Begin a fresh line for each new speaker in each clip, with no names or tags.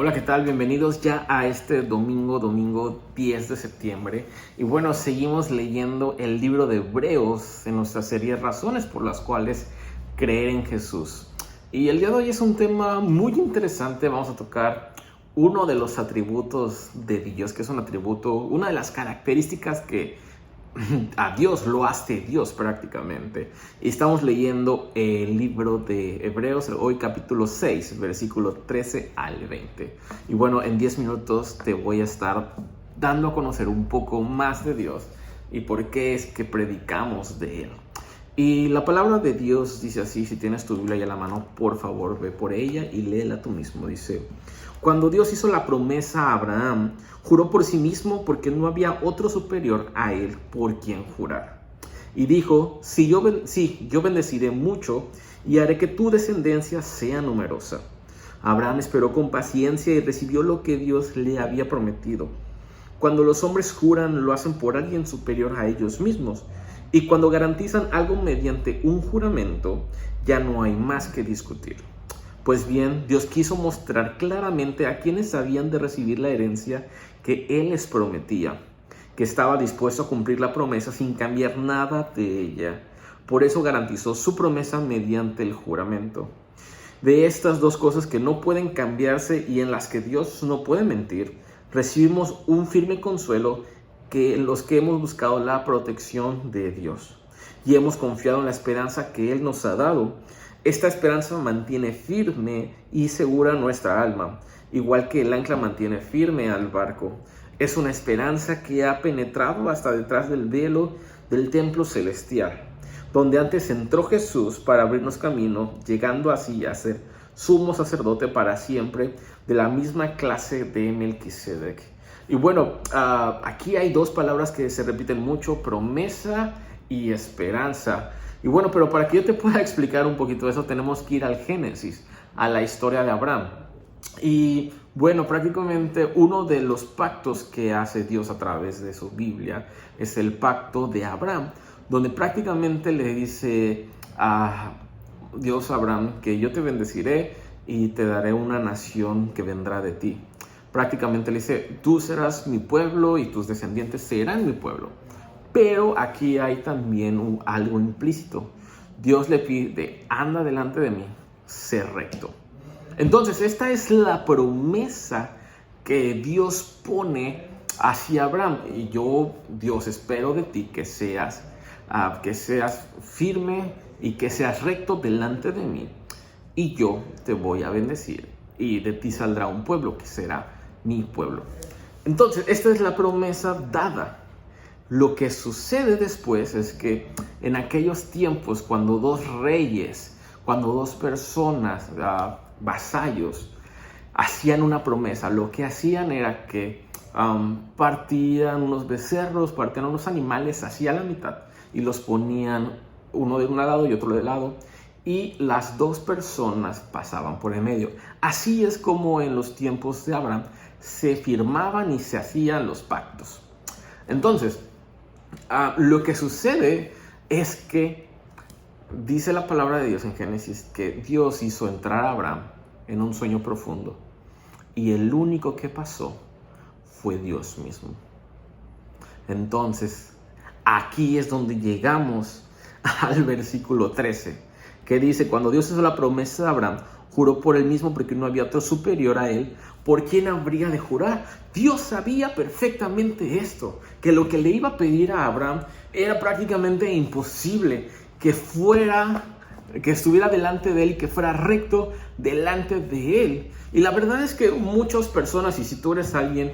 Hola, ¿qué tal? Bienvenidos ya a este domingo 10 de septiembre. Y bueno, seguimos leyendo el libro de Hebreos en nuestra serie Razones por las cuales creer en Jesús. Y el día de hoy es un tema muy interesante. Vamos a tocar uno de los atributos de Dios, que es un atributo, una de las características que a Dios lo hace Dios prácticamente. Y estamos leyendo el libro de Hebreos, hoy capítulo 6, versículo 13 al 20. Y bueno, en 10 minutos te voy a estar dando a conocer un poco más de Dios y por qué es que predicamos de Él. Y la palabra de Dios dice así, si tienes tu Biblia ahí a la mano, por favor ve por ella y léela tú mismo. Dice: cuando Dios hizo la promesa a Abraham, juró por sí mismo porque no había otro superior a él por quien jurar. Y dijo: yo bendeciré mucho y haré que tu descendencia sea numerosa. Abraham esperó con paciencia y recibió lo que Dios le había prometido. Cuando los hombres juran, lo hacen por alguien superior a ellos mismos. Y cuando garantizan algo mediante un juramento, ya no hay más que discutir. Pues bien, Dios quiso mostrar claramente a quienes habían de recibir la herencia que Él les prometía, que estaba dispuesto a cumplir la promesa sin cambiar nada de ella. Por eso garantizó su promesa mediante el juramento. De estas dos cosas que no pueden cambiarse y en las que Dios no puede mentir, recibimos un firme consuelo que en los que hemos buscado la protección de Dios y hemos confiado en la esperanza que Él nos ha dado. Esta esperanza mantiene firme y segura nuestra alma, igual que el ancla mantiene firme al barco. Es una esperanza que ha penetrado hasta detrás del velo del templo celestial, donde antes entró Jesús para abrirnos camino, llegando así a ser sumo sacerdote para siempre, de la misma clase de Melquisedec. Y bueno, aquí hay dos palabras que se repiten mucho: promesa y esperanza. Y bueno, pero para que yo te pueda explicar un poquito de eso, tenemos que ir al Génesis, a la historia de Abraham. Y bueno, prácticamente uno de los pactos que hace Dios a través de su Biblia es el pacto de Abraham, donde prácticamente le dice a Dios a Abraham que yo te bendeciré y te daré una nación que vendrá de ti. Prácticamente le dice: tú serás mi pueblo y tus descendientes serán mi pueblo. Pero aquí hay también algo implícito. Dios le pide: anda delante de mí, sé recto. Entonces, esta es la promesa que Dios pone hacia Abraham. Y yo, Dios, espero de ti que seas firme y que seas recto delante de mí. Y yo te voy a bendecir. Y de ti saldrá un pueblo que será mi pueblo. Entonces, esta es la promesa dada. Lo que sucede después es que en aquellos tiempos, cuando dos reyes, cuando dos personas, vasallos, hacían una promesa, lo que hacían era que partían unos becerros, partían unos animales hacia la mitad y los ponían uno de un lado y otro de lado, y las dos personas pasaban por el medio. Así es como en los tiempos de Abraham se firmaban y se hacían los pactos. Entonces, lo que sucede es que dice la palabra de Dios en Génesis que Dios hizo entrar a Abraham en un sueño profundo y el único que pasó fue Dios mismo. Entonces, aquí es donde llegamos al versículo 13, que dice: cuando Dios hizo la promesa a Abraham, juró por él mismo porque no había otro superior a él. ¿Por quién habría de jurar? Dios sabía perfectamente esto, que lo que le iba a pedir a Abraham era prácticamente imposible, que estuviera delante de él y que fuera recto delante de él. Y la verdad es que muchas personas, y si tú eres alguien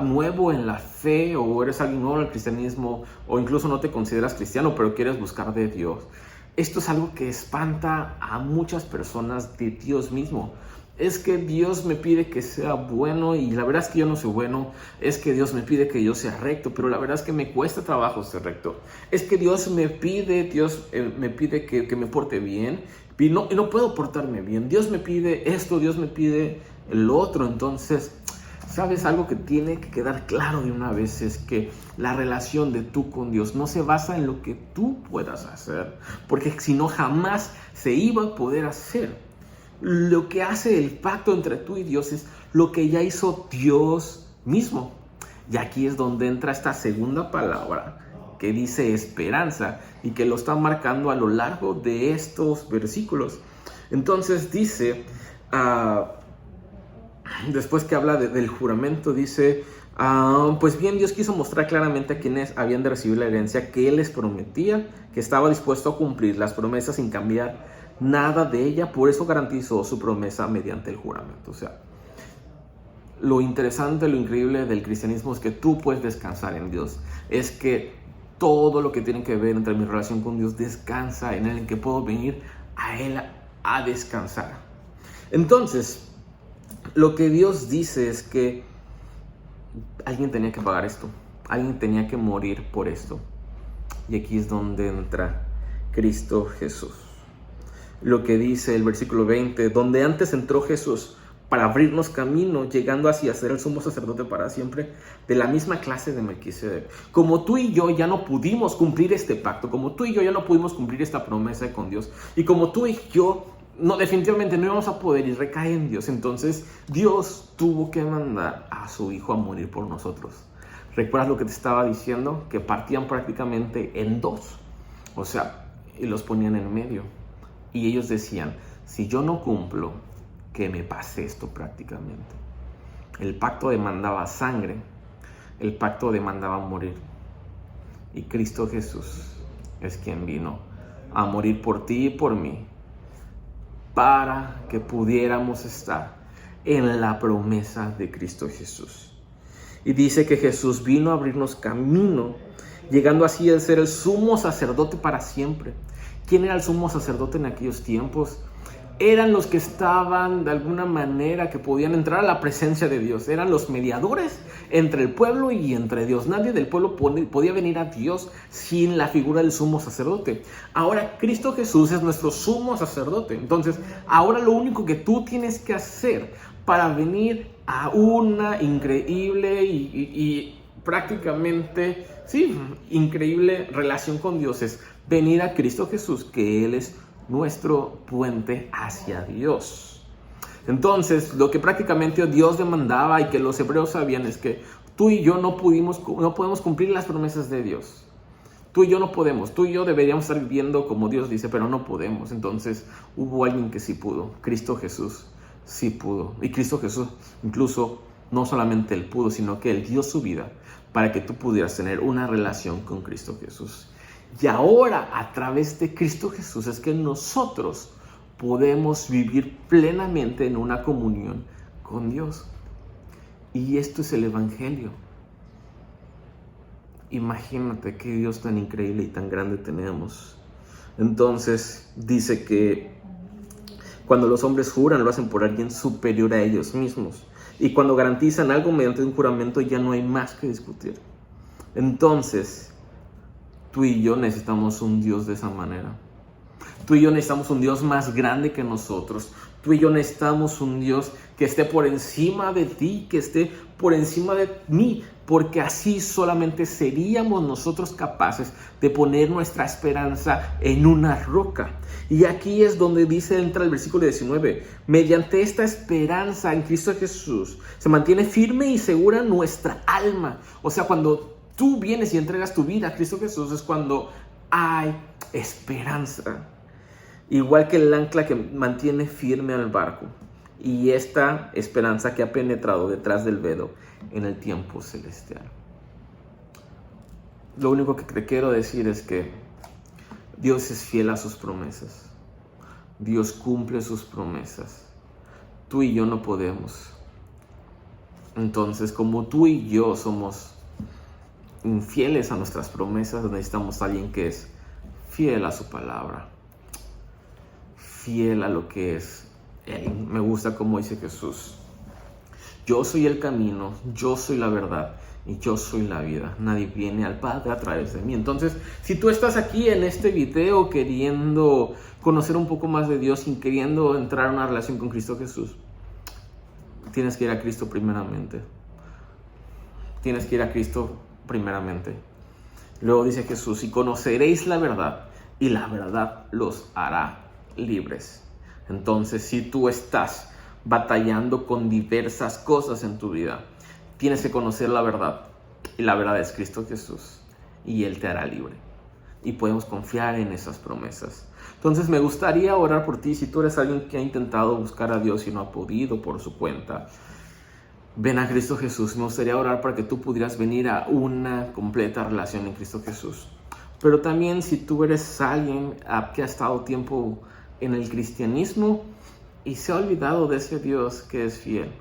nuevo en la fe, o eres alguien nuevo en el cristianismo, o incluso no te consideras cristiano pero quieres buscar de Dios, esto es algo que espanta a muchas personas de Dios mismo. Es que Dios me pide que sea bueno y la verdad es que yo no soy bueno. Es que Dios me pide que yo sea recto, pero la verdad es que me cuesta trabajo ser recto. Es que Dios me pide que me porte bien y no puedo portarme bien. Dios me pide esto, Dios me pide el otro. Entonces, ¿sabes? Algo que tiene que quedar claro de una vez es que la relación de tú con Dios no se basa en lo que tú puedas hacer, porque si no jamás se iba a poder hacer. Lo que hace el pacto entre tú y Dios es lo que ya hizo Dios mismo. Y aquí es donde entra esta segunda palabra que dice esperanza y que lo está marcando a lo largo de estos versículos. Entonces dice, después que habla del juramento, dice, pues bien, Dios quiso mostrar claramente a quienes habían de recibir la herencia que Él les prometía, que estaba dispuesto a cumplir las promesas sin cambiar nada de ella. Por eso garantizó su promesa mediante el juramento. O sea, lo interesante, lo increíble del cristianismo es que tú puedes descansar en Dios. Es que todo lo que tiene que ver entre mi relación con Dios descansa en Él, en que puedo venir a Él a descansar. Entonces, lo que Dios dice es que alguien tenía que pagar esto. Alguien tenía que morir por esto. Y aquí es donde entra Cristo Jesús. Lo que dice el versículo 20, donde antes entró Jesús para abrirnos camino, llegando así a ser el sumo sacerdote para siempre, de la misma clase de Melquisedec. Como tú y yo ya no pudimos cumplir este pacto, como tú y yo ya no pudimos cumplir esta promesa con Dios, y como tú y yo definitivamente no íbamos a poder y recae en Dios, entonces Dios tuvo que mandar a su Hijo a morir por nosotros. ¿Recuerdas lo que te estaba diciendo? Que partían prácticamente en dos, o sea, y los ponían en medio. Y ellos decían, si yo no cumplo, que me pase esto prácticamente. El pacto demandaba sangre, el pacto demandaba morir. Y Cristo Jesús es quien vino a morir por ti y por mí, para que pudiéramos estar en la promesa de Cristo Jesús. Y dice que Jesús vino a abrirnos camino, llegando así a ser el sumo sacerdote para siempre. ¿Quién era el sumo sacerdote en aquellos tiempos? Eran los que estaban de alguna manera, que podían entrar a la presencia de Dios. Eran los mediadores entre el pueblo y entre Dios. Nadie del pueblo podía venir a Dios sin la figura del sumo sacerdote. Ahora Cristo Jesús es nuestro sumo sacerdote. Entonces, ahora lo único que tú tienes que hacer para venir a una increíble y prácticamente, sí, increíble relación con Dios es venir a Cristo Jesús, que Él es nuestro puente hacia Dios. Entonces, lo que prácticamente Dios demandaba y que los hebreos sabían es que tú y yo no podemos cumplir las promesas de Dios. Tú y yo no podemos. Tú y yo deberíamos estar viviendo como Dios dice, pero no podemos. Entonces, hubo alguien que sí pudo. Cristo Jesús sí pudo. Y Cristo Jesús, incluso, no solamente Él pudo, sino que Él dio su vida para que tú pudieras tener una relación con Cristo Jesús. Y ahora, a través de Cristo Jesús, es que nosotros podemos vivir plenamente en una comunión con Dios. Y esto es el Evangelio. Imagínate qué Dios tan increíble y tan grande tenemos. Entonces, dice que cuando los hombres juran, lo hacen por alguien superior a ellos mismos. Y cuando garantizan algo mediante un juramento, ya no hay más que discutir. Entonces, tú y yo necesitamos un Dios de esa manera. Tú y yo necesitamos un Dios más grande que nosotros. Tú y yo necesitamos un Dios que esté por encima de ti, que esté por encima de mí, porque así solamente seríamos nosotros capaces de poner nuestra esperanza en una roca. Y aquí es donde entra el versículo 19, mediante esta esperanza en Cristo Jesús se mantiene firme y segura nuestra alma. O sea, cuando tú vienes y entregas tu vida a Cristo Jesús es cuando hay esperanza. Igual que el ancla que mantiene firme al barco. Y esta esperanza que ha penetrado detrás del velo en el tiempo celestial. Lo único que te quiero decir es que Dios es fiel a sus promesas. Dios cumple sus promesas. Tú y yo no podemos. Entonces, como tú y yo somos infieles a nuestras promesas, necesitamos a alguien que es fiel a su palabra, fiel a lo que es Él. Me gusta como dice Jesús: yo soy el camino, yo soy la verdad y yo soy la vida. Nadie viene al Padre a través de mí. Entonces, si tú estás aquí en este video queriendo conocer un poco más de Dios y queriendo entrar en una relación con Cristo Jesús, tienes que ir a Cristo primeramente. Tienes que ir a Cristo primeramente. Luego dice Jesús: y conoceréis la verdad, y la verdad los hará libres. Entonces, si tú estás batallando con diversas cosas en tu vida, tienes que conocer la verdad. Y la verdad es Cristo Jesús. Y Él te hará libre. Y podemos confiar en esas promesas. Entonces me gustaría orar por ti. Si tú eres alguien que ha intentado buscar a Dios y no ha podido por su cuenta, ven a Cristo Jesús. Me gustaría orar para que tú pudieras venir a una completa relación en Cristo Jesús. Pero también si tú eres alguien que ha estado tiempo en el cristianismo y se ha olvidado de ese Dios que es fiel,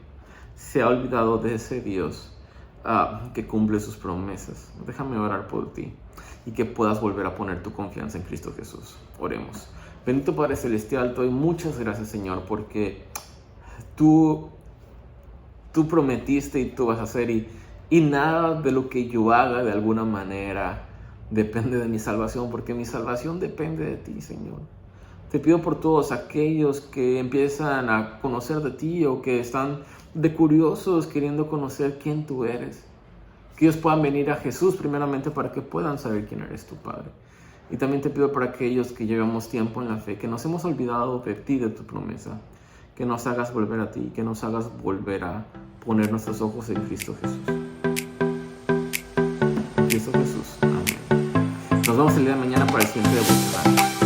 se ha olvidado de ese Dios que cumple sus promesas, déjame orar por ti y que puedas volver a poner tu confianza en Cristo Jesús. Oremos. Bendito Padre Celestial, te doy muchas gracias, Señor, porque tú prometiste y tú vas a hacer, y nada de lo que yo haga de alguna manera depende de mi salvación, porque mi salvación depende de ti, Señor. Te pido por todos aquellos que empiezan a conocer de ti o que están de curiosos queriendo conocer quién tú eres, que ellos puedan venir a Jesús primeramente para que puedan saber quién eres tu Padre. Y también te pido por aquellos que llevamos tiempo en la fe, que nos hemos olvidado de ti, de tu promesa, que nos hagas volver a ti, que nos hagas volver a poner nuestros ojos en Cristo Jesús. En Cristo Jesús. Amén. Nos vemos el día de mañana para el siguiente devocional.